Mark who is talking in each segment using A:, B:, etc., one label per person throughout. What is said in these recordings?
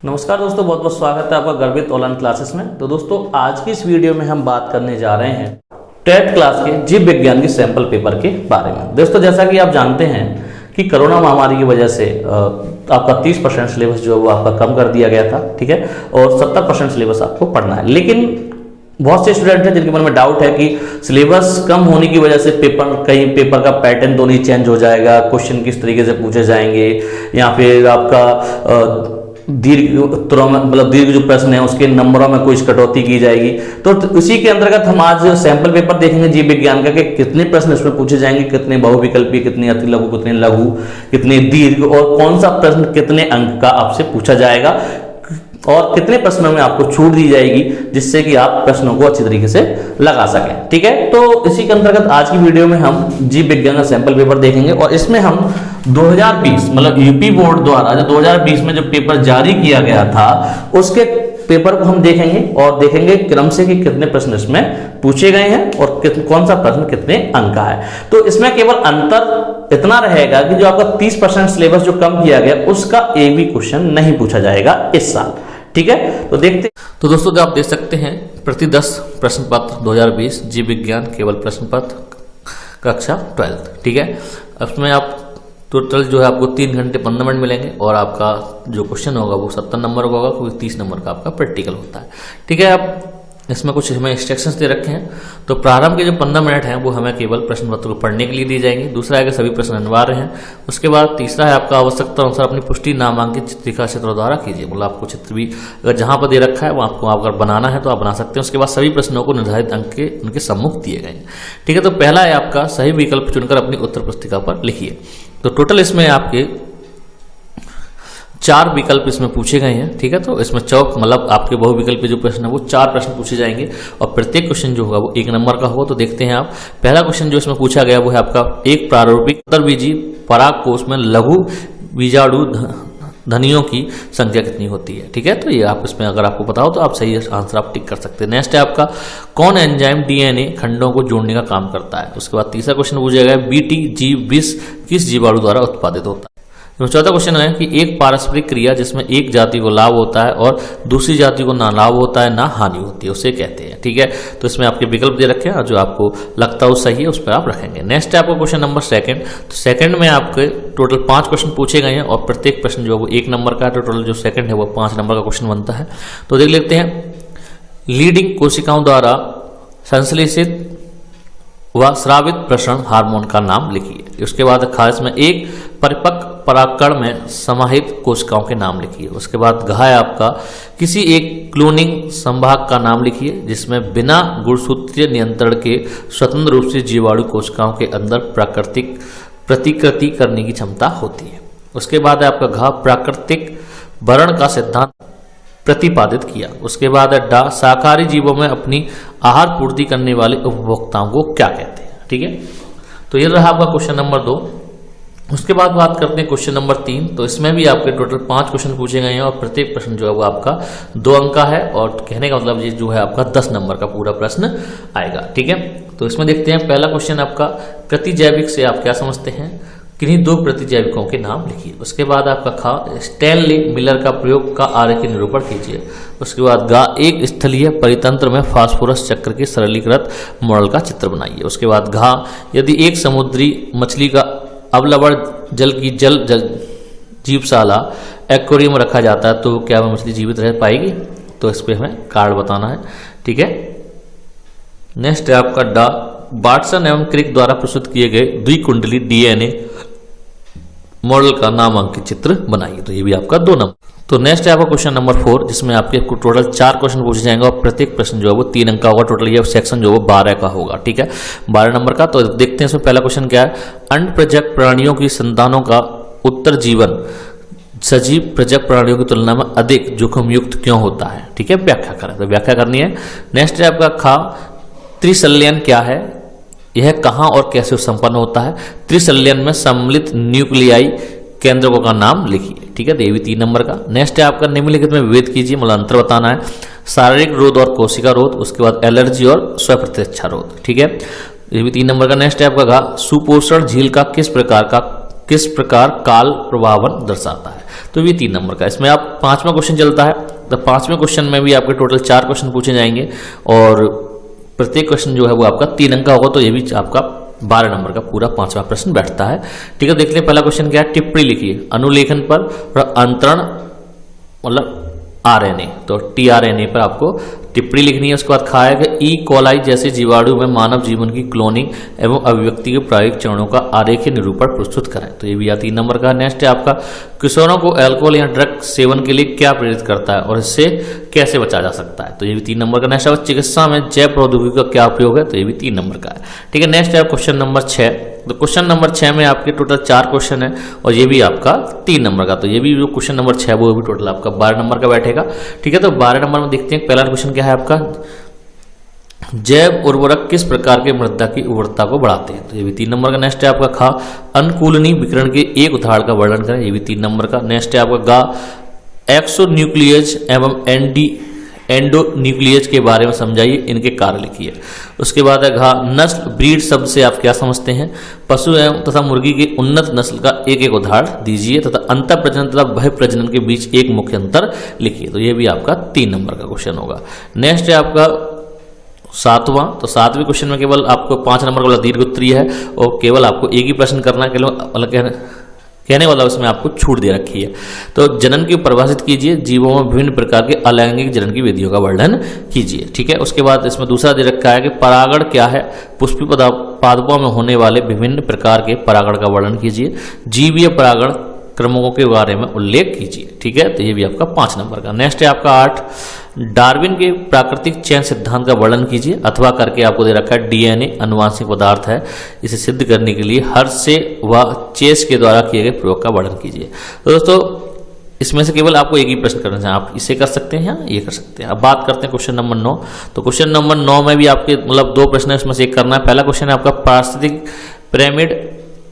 A: नमस्कार दोस्तों, बहुत बहुत स्वागत है आपका गर्वित ऑनलाइन क्लासेस में। तो दोस्तों आज की इस वीडियो में हम बात करने जा रहे हैं टेट क्लास के जीव विज्ञान के सैंपल पेपर के बारे में। दोस्तों जैसा कि आप जानते हैं कि कोरोना महामारी की वजह से आपका 30% सिलेबस जो है वो आपका कम कर दिया गया था, ठीक है, और 70% सिलेबस आपको पढ़ना है। लेकिन बहुत से स्टूडेंट हैं जिनके मन में डाउट है कि सिलेबस कम होने की वजह से कहीं पेपर का पैटर्न तो नहीं चेंज हो जाएगा, क्वेश्चन किस तरीके से पूछे जाएंगे, या फिर आपका दीर्घ उत्तरों में मतलब दीर्घ जो प्रश्न है उसके नंबरों में कुछ कटौती की जाएगी। तो उसी के अंतर्गत हम आज सैंपल पेपर देखेंगे जीव विज्ञान का कि कितने प्रश्न इसमें पूछे जाएंगे, कितने बहुविकल्पी, कितने अति लघु, कितने लघु, कितने दीर्घ, और कौन सा प्रश्न कितने अंक का आपसे पूछा जाएगा और कितने प्रश्नों में आपको छूट दी जाएगी जिससे कि आप प्रश्नों को अच्छी तरीके से लगा सकें। ठीक है, तो इसी के अंतर्गत आज की वीडियो में हम जीव विज्ञान का सैंपल पेपर देखेंगे और इसमें हम 2020 मतलब यूपी बोर्ड द्वारा जो 2020 में जो पेपर जारी किया गया था उसके पेपर को हम देखेंगे और देखेंगे क्रम से कि कितने प्रश्न इसमें पूछे गए हैं और कौन सा प्रश्न कितने अंक का है। तो इसमें केवल अंतर इतना रहेगा कि जो आपका 30% सिलेबस जो कम किया गया उसका एक भी क्वेश्चन नहीं पूछा जाएगा इस साल। ठीक है, तो देखते। तो दोस्तों जो आप देख सकते हैं प्रति 10 प्रश्न पत्र 2020 जीव विज्ञान केवल प्रश्न पत्र कक्षा 12। ठीक है, उसमें आप टोटल जो है आपको 3 घंटे 15 मिनट मिलेंगे और आपका जो क्वेश्चन होगा वो 70 नंबर का होगा, क्योंकि 30 नंबर का आपका प्रैक्टिकल होता है। ठीक है, आप इसमें कुछ हमें इंस्ट्रक्शंस दे रखे हैं। तो प्रारंभ के जो 15 मिनट हैं वो हमें केवल प्रश्न पत्र को पढ़ने के लिए दी जाएंगे। दूसरा है कि सभी प्रश्न अनिवार्य हैं। उसके बाद तीसरा है आपका आवश्यकता अनुसार अपनी पुष्टि नामांकित चित्रिका चित्रों द्वारा कीजिए। मतलब आपको चित्र भी अगर जहां पर दे रखा है वो आपको अगर बनाना है तो आप बना सकते हैं। उसके बाद सभी प्रश्नों को निर्धारित अंक के उनके सम्मुख दिए गए हैं। ठीक है, तो पहला है आपका सही विकल्प चुनकर अपनी उत्तर पुस्तिका पर लिखिए। तो टोटल इसमें आपके 4 विकल्प इसमें पूछे गए हैं। ठीक है, तो इसमें मतलब आपके बहुविकल्पी जो प्रश्न है वो 4 प्रश्न पूछे जाएंगे और प्रत्येक क्वेश्चन जो होगा वो 1 नंबर का होगा। तो देखते हैं आप, पहला क्वेश्चन जो इसमें पूछा गया वो है आपका एक प्रारूपिक उत्तरबीजी पराग कोश में लघु बीजाणु धनियों की संख्या कितनी होती है। ठीक है, तो ये आप इसमें अगर आपको पता हो तो आप सही आंसर आप टिक कर सकते हैं। नेक्स्ट है आपका कौन एंजाइम डीएनए खंडों को जोड़ने का काम करता है। उसके बाद तीसरा क्वेश्चन पूछा गया बीटी जीव विष किस जीवाणु द्वारा उत्पादित होता है। चौथा क्वेश्चन है कि एक पारस्परिक क्रिया जिसमें एक जाति को लाभ होता है और दूसरी जाति को ना लाभ होता है ना हानि होती है उसे कहते हैं। ठीक है, तो इसमें आपके विकल्प दे रखे हैं और जो आपको लगता है वो सही है उस पर आप रखेंगे। नेक्स्ट है आपका क्वेश्चन नंबर 2। तो सेकंड में आपके टोटल 5 क्वेश्चन पूछे गए हैं और प्रत्येक प्रश्न जो है वो 1 नंबर का है। टोटल जो सेकंड है वो 5 नंबर का क्वेश्चन बनता है। तो देख लेते हैं, लीडिंग कोशिकाओं द्वारा संश्लेषित व स्रावित प्रसरण हार्मोन का नाम लिखिए। उसके बाद खास में एक परिपक्व परागकण में समाहित कोशिकाओं के नाम लिखिए। उसके बाद घ है आपका किसी एक क्लोनिंग संभाग का नाम लिखिए जिसमें बिना गुणसूत्रीय नियंत्रण के स्वतंत्र रूप से जीवाणु कोशिकाओं के अंदर प्राकृतिक प्रतिकृति करने की क्षमता होती है। उसके बाद है आपका घ प्राकृतिक भरण का सिद्धांत प्रतिपादित किया। उसके बाद है डा शाकाहारी जीवों में अपनी आहार पूर्ति करने वाले उपभोक्ताओं को क्या कहते हैं। ठीक है, तो ये रहा आपका क्वेश्चन नंबर 2। उसके बाद बात करते हैं क्वेश्चन नंबर 3। तो इसमें भी आपके टोटल 5 क्वेश्चन पूछे गए हैं और प्रत्येक प्रश्न जो है वो आपका 2 अंक का है और कहने का मतलब ये जो है आपका 10 नंबर का पूरा प्रश्न आएगा। ठीक है, तो इसमें देखते हैं पहला क्वेश्चन आपका प्रतिजैविक से आप क्या समझते हैं, किन्हीं 2 प्रतिजैविकों के नाम लिखिए। उसके बाद आपका खा स्टैनली मिलर का प्रयोग का आरेखीय निरूपण कीजिए। उसके बाद गा एक स्थलीय परितंत्र में फास्फोरस चक्र के सरलीकृत मॉडल का चित्र बनाइए। उसके बाद घा यदि एक समुद्री मछली का अवलवण जल की जल जीवशाला एक्वेरियम में रखा जाता है तो क्या वह मछली जीवित रह पाएगी। तो इस पर हमें कार्ड बताना है। ठीक है, नेक्स्ट है आपका डा वाटसन एवं क्रिक द्वारा प्रस्तुत किए गए द्विकुंडली डीएनए मॉडल का नामांकित चित्र बनाइए। तो ये भी आपका 2 नंबर। तो नेक्स्ट है आपका क्वेश्चन नंबर 4 जिसमें आपके टोटल 4 क्वेश्चन पूछे जाएंगे और प्रत्येक प्रश्न जो है वो 3 अंक का होगा। टोटल ये सेक्शन जो है वो 12 का होगा। ठीक है, 12 नंबर का। तो देखते हैं इसमें पहला क्वेश्चन क्या है, अंड प्रजक प्राणियों की संतानों का उत्तर जीवन सजीव प्रजक प्राणियों की तुलना में अधिक जोखिम युक्त क्यों होता है। ठीक है, व्याख्या करें। तो व्याख्या करनी है। नेक्स्ट है आपका खा त्रिसंलयन क्या है, यह कहां और कैसे संपन्न होता है। त्रिसंलयन में सम्मिलित न्यूक्लियाई केंद्रकों का नाम लिखिए। ठीक है, तो ये भी 3 नंबर का। नेक्स्ट है आपका निम्नलिखित में विभेद कीजिए, मतलब अंतर बताना है। शारीरिक रोध और कोशिका रोध, उसके बाद एलर्जी और स्वप्रतिरक्षा रोध। ठीक है, ये भी 3 नंबर का। नेक्स्ट है आपका सुपोषण झील का किस प्रकार काल प्रभावन दर्शाता है। तो तो ये 3 नंबर का। इसमें आप 5वां क्वेश्चन चलता है, तो 5वें क्वेश्चन में भी आपके टोटल 4 क्वेश्चन पूछे जाएंगे और प्रत्येक क्वेश्चन जो है वो आपका 3 अंक का होगा, तो ये भी आपका 12 नंबर का पूरा 5वां प्रश्न बैठता है। ठीक है, देख लें पहला क्वेश्चन क्या है। टिप्पणी लिखिए अनुलेखन पर और अंतरण मतलब RNA, तो tRNA पर आपको टिप्पणी लिखनी है। उसके बाद कहा है कि ई कोलाई जैसे जीवाणु में मानव जीवन की क्लोनिंग एवं अभिव्यक्ति के प्रायोगिक चरणों का आरेखीय निरूपण प्रस्तुत करें, तो ये भी 3 नंबर का। नेक्स्ट है आपका किशोरों को अल्कोहल या ड्रग सेवन के लिए क्या प्रेरित करता है और इससे कैसे बचा जा सकता है, तो ये भी 3 नंबर का। नेक्स्ट है चिकित्सा में जैव प्रौद्योगिकी का क्या उपयोग है, तो ये भी 3 नंबर का है। ठीक है, नेक्स्ट है क्वेश्चन नंबर 6, तो क्वेश्चन नंबर 6 में आपके टोटल 4 क्वेश्चन है और ये भी आपका 3 नंबर का, तो ये भी जो क्वेश्चन नंबर 6 वो भी टोटल आपका 12 नंबर का बैठेगा। ठीक है, तो 12 नंबर में देखते हैं पहला क्वेश्चन क्या है आपका, जैव उर्वरक किस प्रकार के मृदा की उर्वरता को बढ़ाते हैं, तो ये भी 3 नंबर का। नेक्स्ट है आपका खा अनुकूलनीय विकिरण के एक उदाहरण का वर्णन करें, ये भी 3 नंबर का। नेक्स्ट है आपका गा एक्सोन्यूक्लियज एवं एंडोन्यूक्लियज के बारे में समझाइए, इनके कार्य लिखिए। उसके बाद है घा नस्ल ब्रीड शब्द से आप क्या समझते हैं, पशु एवं तथा मुर्गी की उन्नत नस्ल का एक एक उदाहरण दीजिए तथा अंतर प्रजनन तथा बहिः प्रजनन के बीच एक मुख्य अंतर लिखिए, तो ये भी आपका 3 नंबर का क्वेश्चन होगा। नेक्स्ट है आपका 7वां, तो 7वें क्वेश्चन में केवल आपको 5 नंबर वाला दीर्घ उत्तरीय है और केवल आपको एक ही प्रश्न करना है, केवल कहने वाला उसमें आपको छूट दे रखी है। तो जनन की परिभाषित कीजिए, जीवों में विभिन्न प्रकार के अलैंगिक जनन की विधियों का वर्णन कीजिए। ठीक है, उसके बाद इसमें दूसरा दे रखा है कि परागण क्या है, पुष्पी पादपों में होने वाले विभिन्न प्रकार के परागण का वर्णन कीजिए, जीवीय परागण क्रमों के बारे में उल्लेख कीजिए। ठीक है, तो ये भी आपका 5 नंबर का। नेक्स्ट है आपका 8, डार्विन के प्राकृतिक चयन सिद्धांत का वर्णन कीजिए, अथवा करके आपको दे रखा है डीएनए अनुवांशिक पदार्थ है, इसे सिद्ध करने के लिए हर्शे व चेस के द्वारा किए गए प्रयोग का वर्णन कीजिए। तो दोस्तों इसमें से केवल आपको एक ही प्रश्न करना चाहिए, आप इसे कर सकते हैं या ये कर सकते हैं। अब बात करते हैं क्वेश्चन नंबर 9, तो क्वेश्चन नंबर 9 में भी आपके मतलब 2 प्रश्न है, उसमें से एक करना है। पहला क्वेश्चन है आपका पारिस्थितिक पिरामिड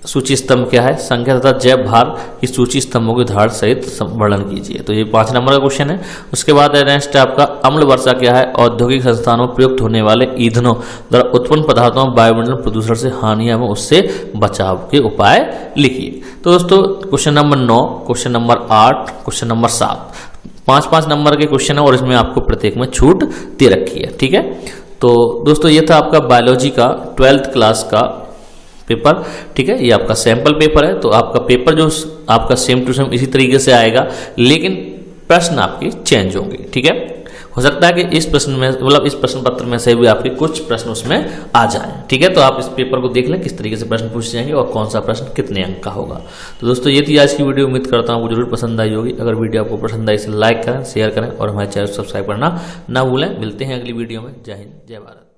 A: सूची स्तंभ क्या है, संख्या तथा जैव भार की सूची स्तंभों के उदाहरण सहित वर्णन कीजिए, तो ये 5 नंबर का क्वेश्चन है। उसके बाद नेक्स्ट है आपका अम्ल वर्षा क्या है, औद्योगिक संस्थानों में प्रयुक्त होने वाले ईंधनों द्वारा उत्पन्न पदार्थों वायुमंडल प्रदूषण से हानि एवं उससे बचाव के उपाय लिखिए। तो दोस्तों question number 9, question number 8, question number 7, 5-5 number के क्वेश्चन है और इसमें आपको प्रत्येक में छूट दे रखी है। ठीक है, तो दोस्तों ये था आपका बायोलॉजी का 12th क्लास का पेपर। ठीक है, ये आपका सैंपल पेपर है, तो आपका पेपर जो आपका सेम टू सेम इसी तरीके से आएगा, लेकिन प्रश्न आपके चेंज होंगे। ठीक है, हो सकता है कि इस प्रश्न में मतलब इस प्रश्न पत्र में से भी आपके कुछ प्रश्न उसमें आ जाएं। ठीक है, तो आप इस पेपर को देख लें किस तरीके से प्रश्न पूछे जाएंगे और कौन सा प्रश्न कितने अंक का होगा। तो दोस्तों ये थी आज की वीडियो, उम्मीद करता हूँ आपको जरूर पसंद आई होगी। अगर वीडियो आपको पसंद आई इसे लाइक करें, शेयर करें और हमारे चैनल को सब्सक्राइब करना ना भूलें। मिलते हैं अगली वीडियो में। जय हिंद, जय भारत।